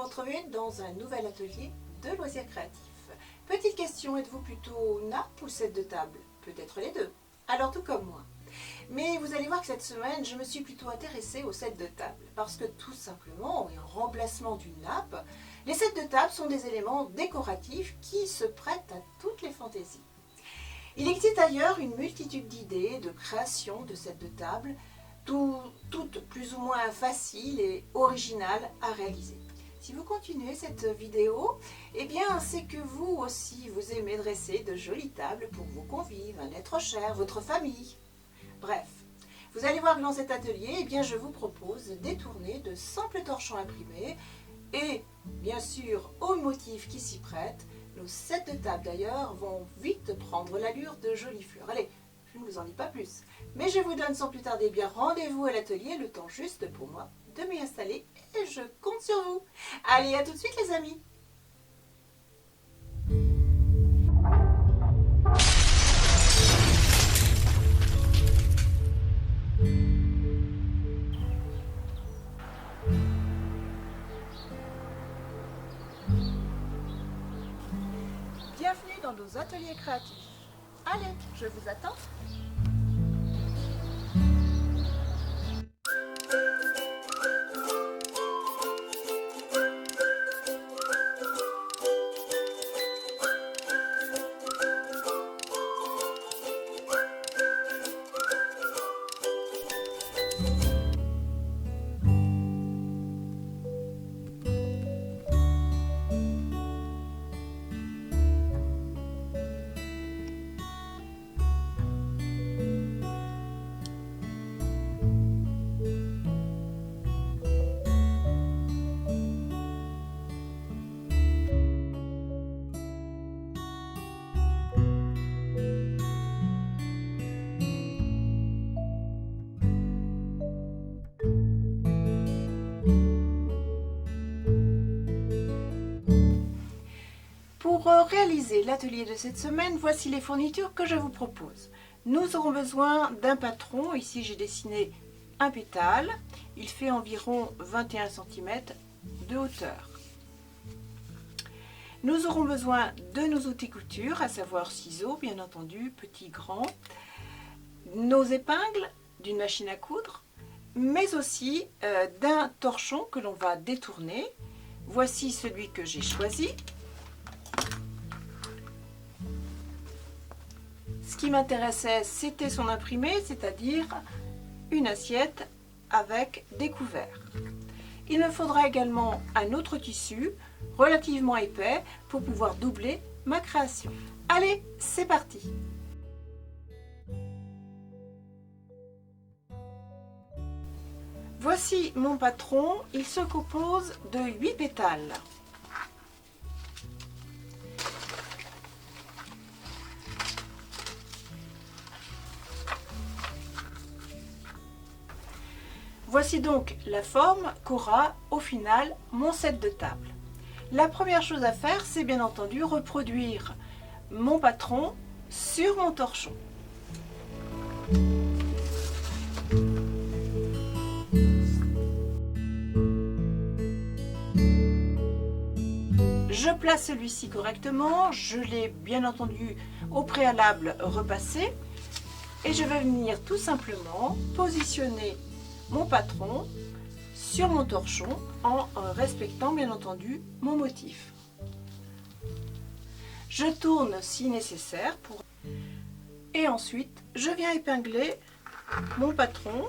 retrouver dans un nouvel atelier de loisirs créatifs. Petite question, êtes-vous plutôt nappe ou set de table? Peut-être les deux, alors tout comme moi. Mais vous allez voir que cette semaine, je me suis plutôt intéressée au set de table parce que tout simplement, et en remplacement d'une nappe, les sets de table sont des éléments décoratifs qui se prêtent à toutes les fantaisies. Il existe d'ailleurs une multitude d'idées de création de sets de table, toutes plus ou moins faciles et originales à réaliser. Si vous continuez cette vidéo, eh bien c'est que vous aussi vous aimez dresser de jolies tables pour vos convives, un être cher, votre famille. Bref, vous allez voir que dans cet atelier, eh bien, je vous propose de détourner de simples torchons imprimés et bien sûr aux motifs qui s'y prêtent. Nos sets de table d'ailleurs vont vite prendre l'allure de jolies fleurs. Allez, je ne vous en dis pas plus, mais je vous donne sans plus tarder bien rendez-vous à l'atelier, le temps juste pour moi de m'y installer et je compte sur vous. Allez, à tout de suite les amis. Bienvenue dans nos ateliers créatifs. Allez, je vous attends. Pour réaliser l'atelier de cette semaine, voici les fournitures que je vous propose. Nous aurons besoin d'un patron. Ici j'ai dessiné un pétale. Il fait environ 21 cm de hauteur. Nous aurons besoin de nos outils couture, à savoir ciseaux, bien entendu, petits, grands, nos épingles, d'une machine à coudre, mais aussi d'un torchon que l'on va détourner. Voici celui que j'ai choisi. Ce qui m'intéressait, c'était son imprimé, c'est-à-dire une assiette avec des couverts. Il me faudra également un autre tissu relativement épais pour pouvoir doubler ma création. Allez, c'est parti! Voici mon patron, il se compose de 8 pétales. Voici donc la forme qu'aura au final mon set de table. La première chose à faire, c'est bien entendu reproduire mon patron sur mon torchon. Je place celui-ci correctement, je l'ai bien entendu au préalable repassé et je vais venir tout simplement positionner mon patron sur mon torchon en respectant bien entendu mon motif. Je tourne si nécessaire et ensuite je viens épingler mon patron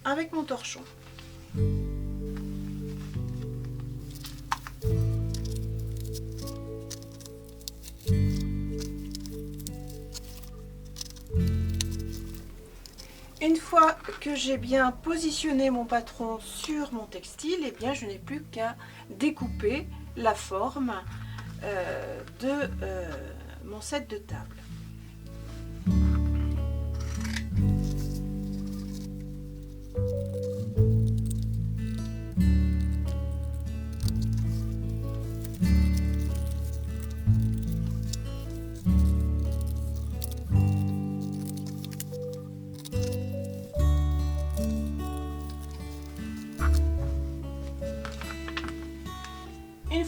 avec mon torchon. Une fois que j'ai bien positionné mon patron sur mon textile, eh bien je n'ai plus qu'à découper la forme de mon set de table.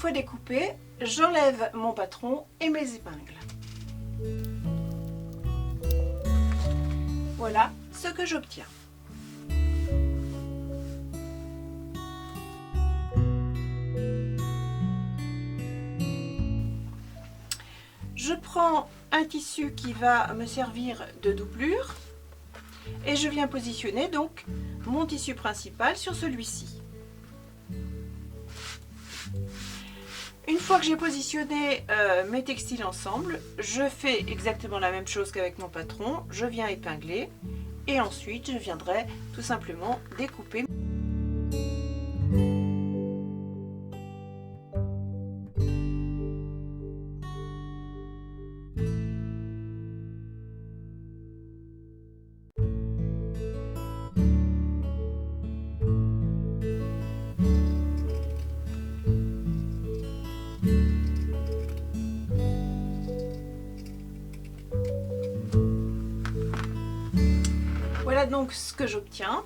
fois découpé, j'enlève mon patron et mes épingles. Voilà ce que j'obtiens. Je prends un tissu qui va me servir de doublure et je viens positionner donc mon tissu principal sur celui-ci. Une fois que j'ai positionné mes textiles ensemble, je fais exactement la même chose qu'avec mon patron. Je viens épingler et ensuite je viendrai tout simplement découper. Voilà donc ce que j'obtiens.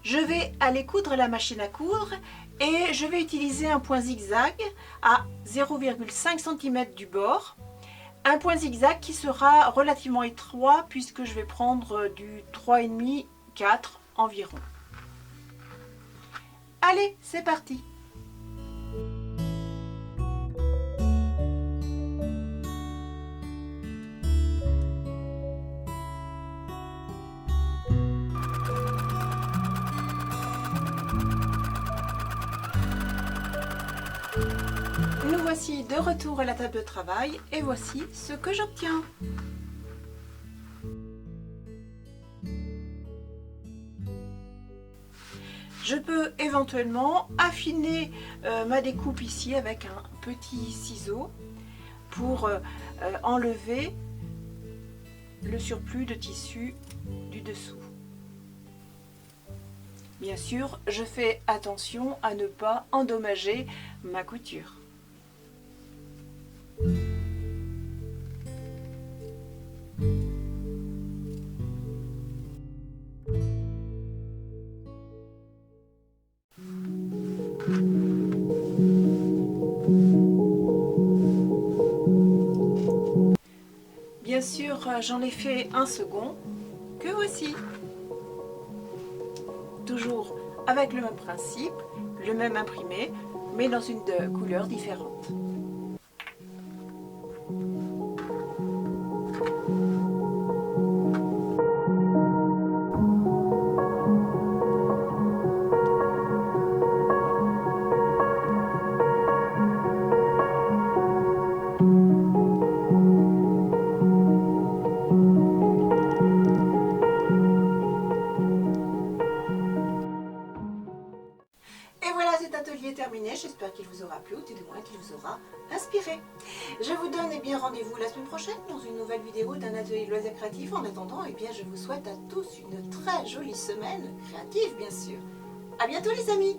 Je vais aller coudre à la machine à coudre et je vais utiliser un point zigzag à 0,5 cm du bord. Un point zigzag qui sera relativement étroit puisque je vais prendre du 3,5-4 environ. Allez, c'est parti! Nous voici de retour à la table de travail et voici ce que j'obtiens. Je peux éventuellement affiner ma découpe ici avec un petit ciseau pour enlever le surplus de tissu du dessous. Bien sûr, je fais attention à ne pas endommager ma couture. Bien sûr, j'en ai fait un second, que voici. Toujours avec le même principe, le même imprimé, mais dans une couleur différente. Et voilà, cet atelier est terminé. J'espère qu'il vous aura plu ou tout du moins qu'il vous aura inspiré. Je vous donne rendez-vous la semaine prochaine dans une nouvelle vidéo d'un atelier de loisirs créatifs. En attendant, je vous souhaite à tous une très jolie semaine créative, bien sûr. À bientôt les amis!